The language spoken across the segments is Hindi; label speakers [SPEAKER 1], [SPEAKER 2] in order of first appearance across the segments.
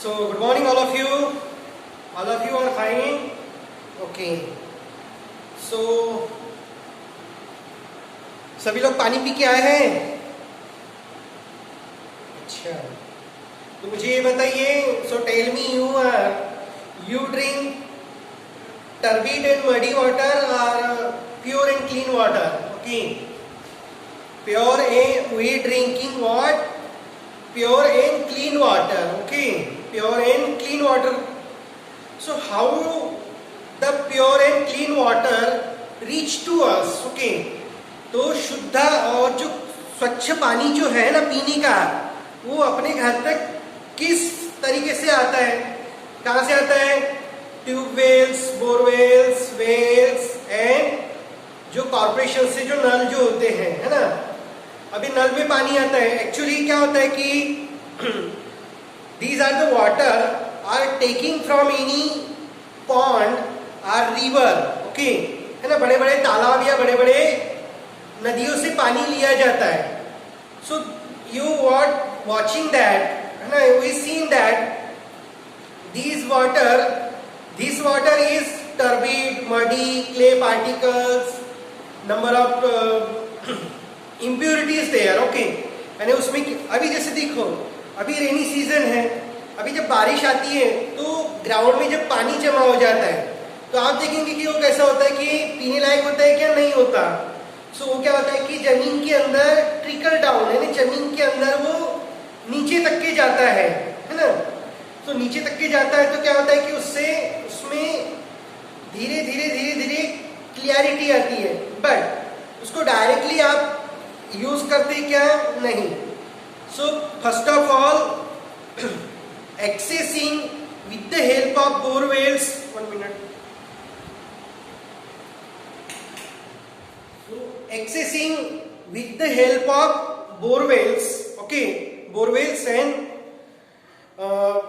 [SPEAKER 1] So good morning all of you. All of you are fine. Okay. So सभी लोग पानी पी के आए हैं? अच्छा, तो मुझे ये बताइए. So tell me, you drink turbid and muddy water or pure and clean water? Okay. Pure and we drinking what? Pure and clean water. Okay. Pure and clean water. So how the pure and clean water reach to us? Okay. तो शुद्ध और जो स्वच्छ पानी जो है ना पीने का, वो अपने घर तक किस तरीके से आता है? कहाँ से आता है? ट्यूबवेल्स, बोरवेल्स, वेल्स एंड जो कॉर्पोरेशन से जो नल जो होते हैं, है ना. अभी नल में पानी आता है. एक्चुअली क्या होता है कि these are the water are taking from any pond or river. Okay, है ना. बड़े बड़े तालाब या बड़े बड़े नदियों से पानी लिया जाता है. So you are watching that, है ना. We seen that this water is turbid, muddy, clay particles, number of impurities there. Okay, यानी उसमें अभी जैसे देखो, अभी रेनी सीजन है. अभी जब बारिश आती है तो ग्राउंड में जब पानी जमा हो जाता है तो आप देखेंगे कि वो कैसा होता है कि पीने लायक होता है क्या? नहीं होता. सो वो क्या होता है कि जमीन के अंदर ट्रिकल डाउन, यानी जमीन के अंदर वो नीचे तक के जाता है ना. तो नीचे तक के जाता है तो क्या होता है कि उसमें धीरे धीरे क्लियरिटी आती है. बट उसको डायरेक्टली आप यूज करते क्या? नहीं. So first of all, accessing with the help of borewells. 1 minute. So accessing with the help of borewells. Okay, borewells and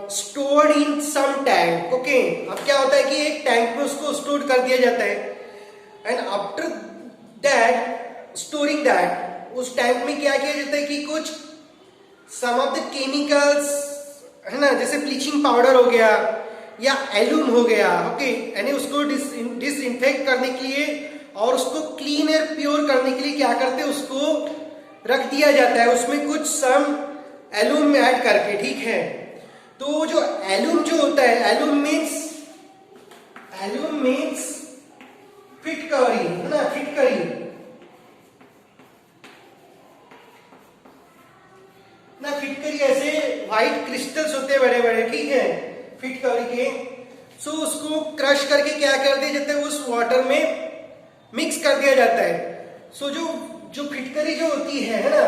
[SPEAKER 1] stored in some tank. Okay, अब क्या होता है कि एक टैंक में उसको स्टोर कर दिया जाता है. And after that, storing that, उस टैंक में क्या किया जाता है कि कुछ सम ऑफ द केमिकल्स, है ना, जैसे ब्लीचिंग पाउडर हो गया या एलूम हो गया. ओके, यानी उसको डिसइंफेक्ट करने के लिए और उसको क्लीन एयर प्योर करने के लिए क्या करते हैं, उसको रख दिया जाता है उसमें कुछ सम एलूम में ऐड करके. ठीक है. तो जो एलूम जो होता है, एलूम मीन्स फिटकरी, है ना. फिटकरी ना, फिटकरी ऐसे व्हाइट क्रिस्टल्स होते हैं बड़े बड़े. ठीक है, फिटकरी के. सो उसको क्रश करके क्या कर दिया जाता है, उस वाटर में मिक्स कर दिया जाता है. सो जो फिटकरी जो होती है ना,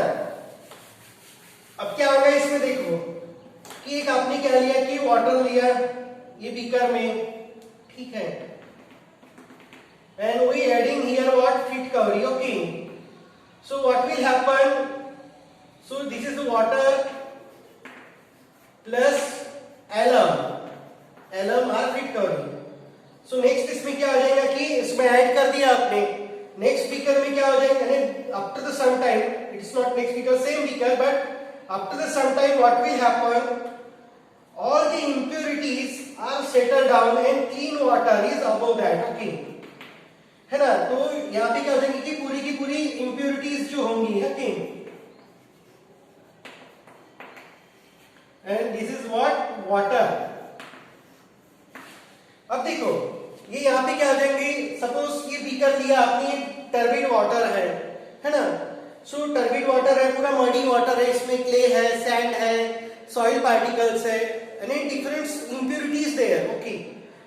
[SPEAKER 1] अब क्या होगा इसमें देखो कि एक आपने क्या लिया कि वाटर लिया ये बीकर में. ठीक है. And we adding here what? फिटकरी. Okay. So what will happen? So this is the water plus alum or फिटकरी. So next इसमें क्या हो जाएगा कि इसमें ऐड कर दिया आपने. नेक्स्ट बीकर में क्या हो जाएगा? After the some time, it is not next beaker, same beaker, but after the some time what will happen? All the impurities are settled down and clean water is above that. Okay, है ना. तो यहाँ पे क्या हो जाएगी कि पूरी की पूरी impurities जो होंगी, okay, and this is what? water. अब देखो ये यहाँ पे क्या हो जाएंगे, सपोज ये बीकर लिया आपने, टर्बिड वाटर है ना. सो टर्बिड वाटर है, पूरा मडी वाटर है, इसमें क्ले है, सैंड है, सॉइल पार्टिकल्स है, and different impurities there. Okay,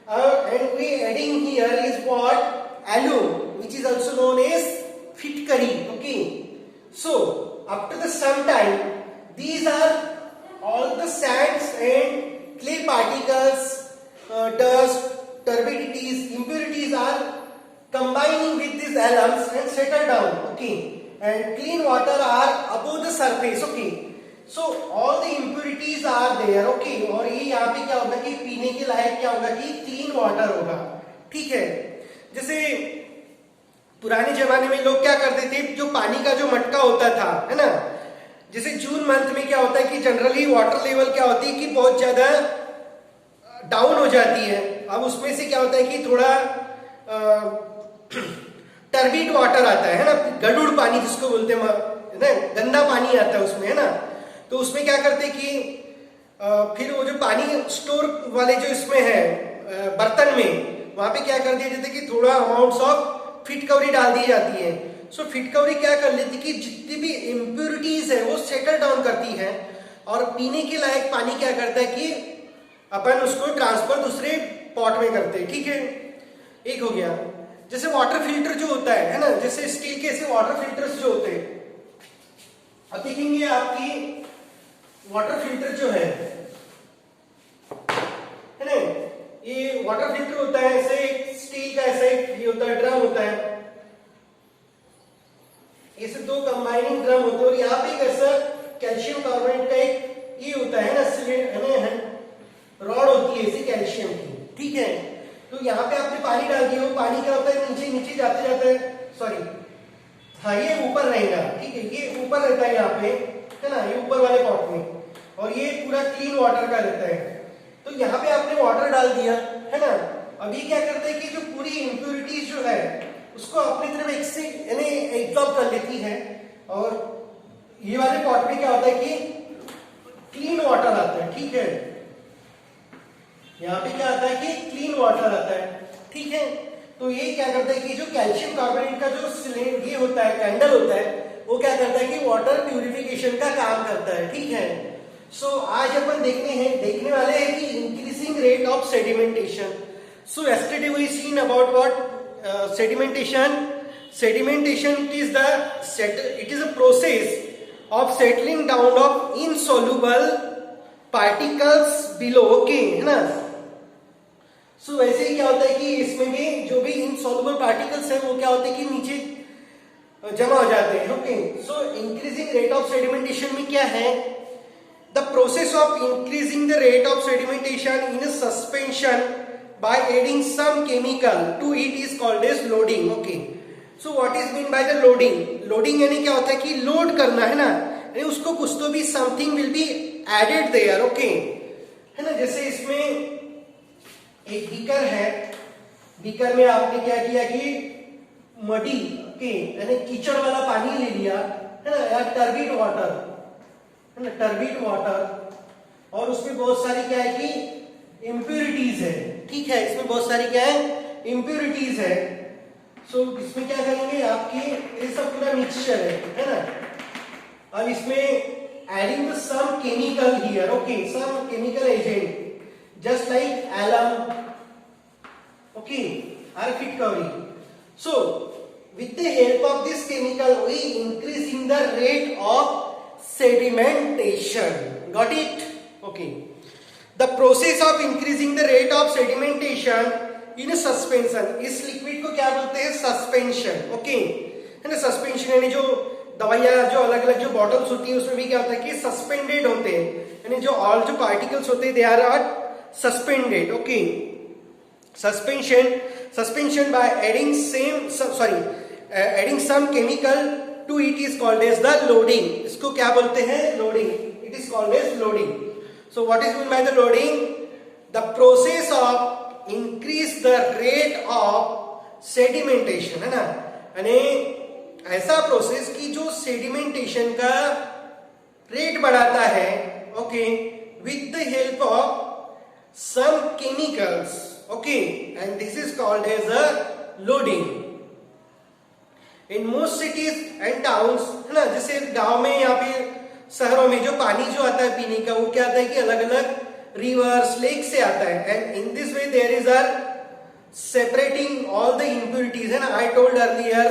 [SPEAKER 1] and we adding here is what? alum, which is also known as fitkari. Okay, so after the some time, these are all the sands and clay particles, dust, turbidities, impurities are combining with these alums and settle down. Okay, and clean water are above the surface. Okay, so all the impurities are there. Okay, और ये यहाँ पे क्या होगा कि पीने के लायक क्या होगा कि क्लीन वाटर होगा. ठीक है. जैसे पुराने जमाने में लोग क्या करते थे, जो पानी का जो मटका होता था, है ना, जैसे जून मंथ में क्या होता है कि जनरली वाटर लेवल क्या होती है कि बहुत ज्यादा डाउन हो जाती है। अब उसमें से क्या होता है कि थोड़ा टर्बिड वाटर आता है ना, गडुड़ पानी जिसको बोलते हैं ना, गंदा पानी आता है उसमें, है ना। तो उसमें क्या करते हैं कि फिर वो जो पानी स्टोर वाले जो इसमें है बर्तन में, वहां पे क्या कर दिया जाता है कि थोड़ा अमाउंट्स ऑफ फिटकवरी डाल दी जाती है। सो फिटकवरी क्या कर लेती है कि जितनी भी इम्प्योरिटीज है वो सेटल डाउन करती है, और पीने के लायक पानी क्या करता है कि अपन उसको ट्रांसफर दूसरे पॉट में करते हैं, ठीक है। एक हो गया। जैसे वाटर फिल्टर जो होता है ना, जैसे स्टील के ऐसे वाटर फिल्टर्स जो होते हैं, अब देखेंगे आपकी वाटर फिल्टर जो है ना, ये वाटर फिल्टर होता है ऐसे स्टील का, ऐसा एक ये होता है, ड्रम होता है, ऐसे दो कंबाइनिंग ड्रम होते हैं, और यहाँ पे एक ऐसा कैल्शियम कार्बोनेट का एक ये होता है ना, सिलेंडर रॉड होती है ऐसी कैल्शियम की, ठीक है। तो यहाँ पे आपने पानी डाल दिया, वो पानी क्या होता है नीचे नीचे जाते जाते, सॉरी हाँ ये ऊपर रहेगा, ठीक है, ये ऊपर रहता है यहाँ पे, है ना, ये ऊपर वाले पॉट में, और ये पूरा क्लीन वाटर का रहता है। तो यहाँ पे आपने वाटर डाल दिया, है ना। अभी क्या करते हैं कि जो पूरी इम्प्योरिटीज जो है उसको अपनी तरफ एक से यानी एब्जॉर्ब कर लेती है, और ये वाले पॉट में क्या होता है कि क्लीन वाटर आता है, ठीक है। यहाँ पे क्या आता है कि क्लीन वाटर आता है, ठीक है। तो ये क्या करता है कि जो कैल्शियम कार्बोनेट का जो ये होता है, कैंडल होता है, वो क्या करता है कि वाटर प्यूरिफिकेशन का काम करता है, ठीक है। सो आज अपन देखने वाले हैं कि increasing rate of sedimentation. So yesterday we seen about what sedimentation it is a process of settling down of insoluble particles below, okay, है ना। सो वैसे ही क्या होता है कि इसमें भी जो भी इनसॉल्युबल पार्टिकल्स है वो क्या होते हैं कि नीचे जमा हो जाते हैं, okay. So increasing rate of sedimentation में क्या है, the process of increasing the rate of sedimentation in a suspension by adding some chemical to it is called as loading, okay. So what is mean by the loading? Loading यानी क्या होता है कि लोड करना, है ना, यानी उसको कुछ तो भी something will be added there, okay, है ना। जैसे इसमें एक बीकर है, बीकर में आपने क्या किया कि मडी, ओके, यानी कीचड़ वाला पानी ले लिया, है ना, या टर्बिड वाटर, है ना, टर्बिड वाटर, और उसमें बहुत सारी क्या है कि इम्प्योरिटीज है, ठीक है, इसमें बहुत सारी क्या है इम्प्योरिटीज है। सो इसमें क्या करेंगे आपके ये सब पूरा मिक्सचर है ना। अब इसमें adding some chemical here, okay, some chemical agent just like alum, okay, or Fitkowry. So with the help of this chemical we increasing the rate of sedimentation, got it, okay. The process of increasing the rate of sedimentation in a suspension, इस लिक्विड को क्या बोलते हैं, सस्पेंशन, ओके, है ना। सस्पेंशन यानी जो दवाइयाँ जो अलग अलग जो बॉटल्स होती है उसमें भी क्या होता है कि सस्पेंडेड होते हैं, यानी जो ऑल जो पार्टिकल्स होते हैं they are suspended, okay. Suspension by adding adding some chemical to it is called as the loading. इसको क्या बोलते हैं, loading, it is called as loading. So what is meant by the loading? The process of increase the rate of sedimentation, है ना, यानी ऐसा प्रोसेस की जो सेडिमेंटेशन का रेट बढ़ाता है, okay, with the help of some chemicals, okay, and this is called as a loading. In most cities and towns, है ना, जैसे गांव में या फिर शहरों में जो पानी जो आता है पीने का वो क्या आता है कि अलग अलग रिवर्स लेक से आता है, and in this way there is a separating all the impurities, है ना, I told earlier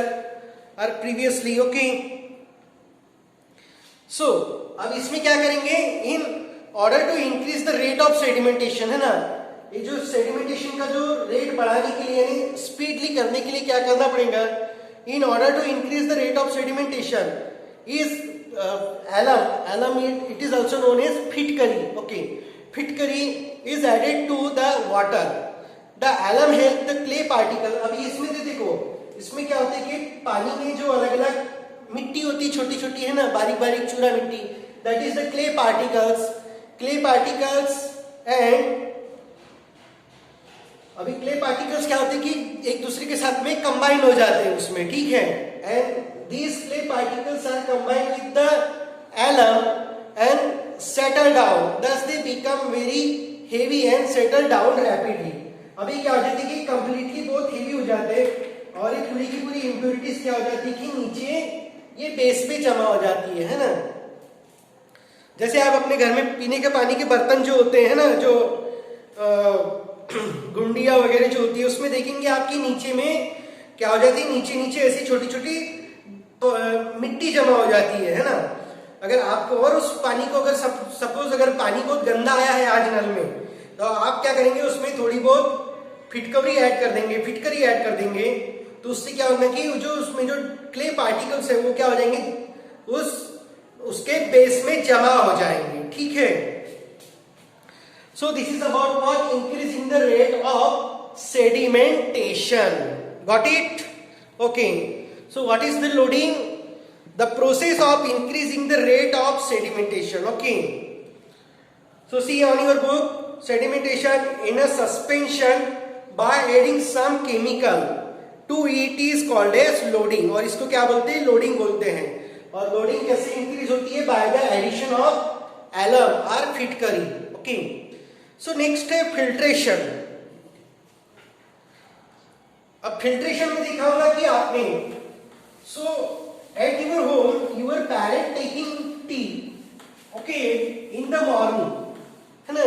[SPEAKER 1] or previously, okay. So अब इसमें क्या करेंगे, in order to increase the rate of sedimentation, है ना, ये जो सेडिमेंटेशन का जो रेट बढ़ाने के लिए यानी स्पीडली करने के लिए क्या करना पड़ेगा, in order to increase the rate of sedimentation is alum, it is also known as फिटकरी, okay, फिटकरी is added to the water. The alum help the clay particle. अभी इसमें देखो, इसमें क्या होता है कि पानी में जो अलग अलग मिट्टी होती छोटी छोटी, है ना, बारीक बारीक चूरा मिट्टी, that is the clay particles and अभी क्ले पार्टिकल्स क्या होते हैं कि एक दूसरे के साथ में कंबाइन हो जाते हैं उसमें, ठीक है, and these clay particles are combined with the alum and settle down, thus they become very heavy and settle down rapidly. अभी क्या हो जाती है कि कंप्लीटली बहुत हेवी हो जाते हैं और ये पूरी की पूरी इम्प्योरिटीज क्या हो जाती है कि नीचे ये बेस पे जमा हो जाती है ना। जैसे आप अपने घर में पीने के पानी के बर्तन जो होते हैं ना, जो गुंडिया वगैरह जो होती है, उसमें देखेंगे आपकी नीचे में क्या हो जाती है, नीचे नीचे ऐसी छोटी छोटी मिट्टी जमा हो जाती है ना। अगर आपको और उस पानी को अगर सपोज अगर पानी बहुत गंदा आया है आज नल में, तो आप क्या करेंगे, उसमें थोड़ी बहुत फिटकरी ऐड कर देंगे, तो उससे क्या होगा कि जो उसमें जो क्ले पार्टिकल्स है वो क्या हो जाएंगे, उसके बेस में जमा हो जाएंगे, ठीक है। So this is about what, increasing the rate of sedimentation, got it, okay. So what is the loading, the process of increasing the rate of sedimentation, okay. So see on your book, sedimentation in a suspension by adding some chemical to it is called as loading, और इसको क्या बोलते हैं, लोडिंग बोलते हैं। और लोडिंग कैसे इंक्रीज होती है, by the addition of alum और फिटकरी, ओके। सो नेक्स्ट है फिल्ट्रेशन। अब फिल्ट्रेशन में देखा होगा कि आपने, सो at your home your parent taking tea, okay, in the morning, है ना।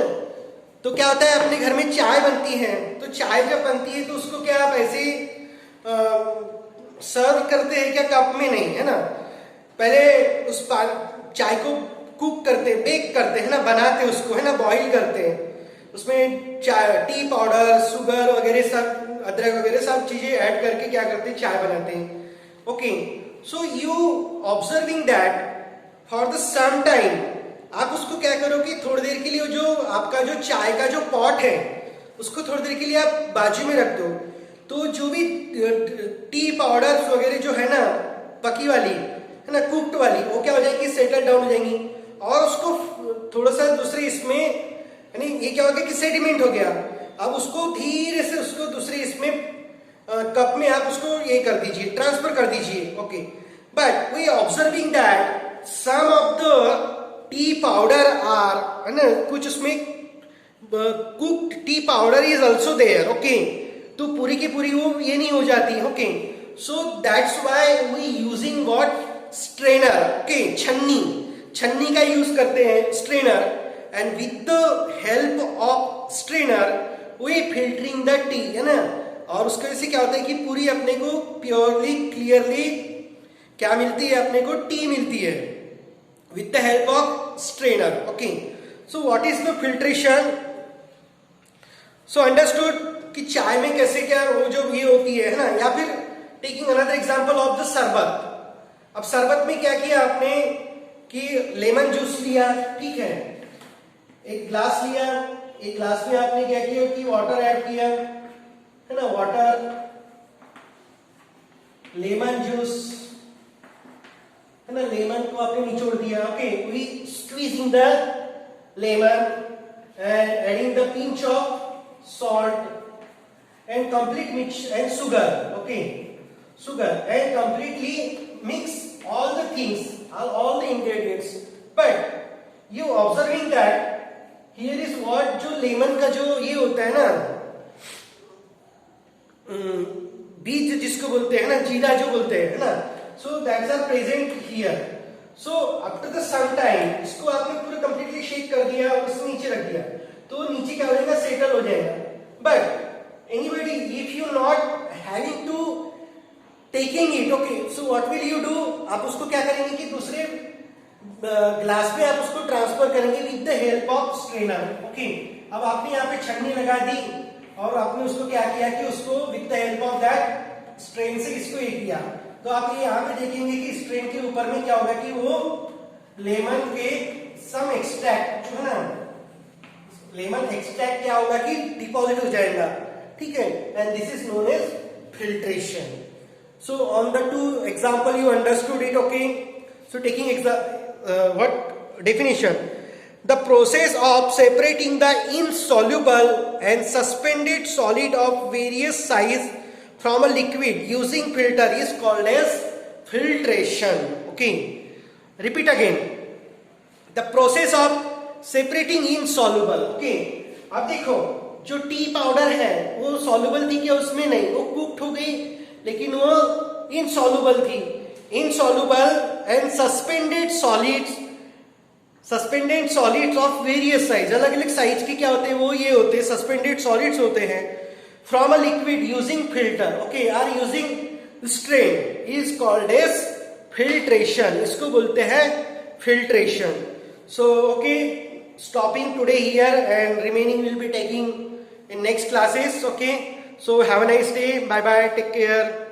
[SPEAKER 1] तो क्या होता है, अपने घर में चाय बनती है, तो चाय जब बनती है तो उसको क्या आप ऐसे सर्व करते हैं क्या, कप में नहीं, है ना। पहले उस चाय को कुक करते, बेक करते हैं ना, बनाते उसको, है ना, बॉईल करते हैं, उसमें चाय, टी पाउडर, शुगर वगैरह सब, अदरक वगैरह सब चीजें ऐड करके क्या करते हैं, चाय बनाते हैं, okay. So you observing that for the some time, आप उसको क्या करो कि थोड़ी देर के लिए जो आपका जो चाय का जो पॉट है उसको थोड़ी देर के लिए आप बाजू में रख दो, तो जो भी टी पाउडर वगैरह जो है ना, पकी वाली है ना, कुक्ड वाली, वो क्या हो जाएगी, सेटल डाउन हो जाएंगी, और उसको थोड़ा सा दूसरे इसमें, यानी ये क्या होगा कि सेडिमेंट हो गया। अब उसको धीरे से उसको दूसरे इसमें कप में आप उसको ये कर दीजिए, ट्रांसफर कर दीजिए, okay. But we observing that some of the tea powder are, है ना, कुछ उसमें cooked tea powder is also there, okay. तो पूरी की पूरी वो ये नहीं हो जाती, okay. So that's why we using what, strainer, okay, छन्नी का यूज करते हैं, strainer, and with the help of strainer we filtering the tea, है ना। और उसके वजह से क्या होता है कि पूरी अपने को प्योरली क्लियरली क्या मिलती है, अपने को टी मिलती है with the help of strainer, okay. So what is the filtration, so understood कि चाय में कैसे क्या वो जो ये होती है ना। या फिर taking another example of the शरबत। अब शरबत में क्या किया आपने कि लेमन जूस लिया, ठीक है, एक ग्लास लिया, एक ग्लास में आपने क्या किया कि वाटर ऐड किया, है ना, वाटर, लेमन जूस, है ना, लेमन को आपने निचोड़ दिया, okay, we squeezing the lemon and adding the pinch of salt and complete mix and sugar, okay, sugar and completely mix all the things, all the ingredients, but you observing that here is what, जो लेमन का जो ये होता है ना, बीज जिसको बोलते हैं ना, जीरा जो बोलते हैं, है ना, so that's are present here. So after the some time इसको आपने पूरा completely shake कर दिया और इसको नीचे रख दिया, तो नीचे क्या हो जाएगा, सेटल हो जाएगा। But anybody if you not having to taking it, okay, so what will you do, आप उसको क्या करेंगे कि दूसरे ग्लास में आप उसको ट्रांसफर करेंगे with the help of strainer, okay. अब आपने यहाँ पे छन्नी लगा दी और आपने उसको क्या किया कि उसको with the help of that strain से इसको ये किया, तो आप ये यहाँ पे देखेंगे कि स्ट्रेन के ऊपर में क्या होगा कि वो लेमन के सम एक्सट्रैक्ट जो है ना, लेमन एक्सट्रैक्ट क्या होगा कि डिपॉजिट हो जाएगा, ठीक है, and this is known as filtration. So on the two example you understood it, okay. So taking what definition, the process of separating the insoluble and suspended solid of various size from a liquid using filter is called as filtration. Okay, repeat again. The process of separating insoluble. Okay, अब देखो जो टी पाउडर है वो सॉल्युबल थी क्या उसमें? नहीं, वो कुक्ड हो गई, लेकिन वो इनसॉल्युबल थी. Insoluble and suspended solids of various size, अलग अलग साइज के क्या होते हैं? वो ये होते हैं सस्पेंडेड सॉलिड्स होते हैं. From a liquid using filter, okay, or using strain is called as filtration. इसको बोलते हैं filtration. So okay, stopping today here and remaining will be taking in next classes. Okay, so have a nice day. Bye bye, take care.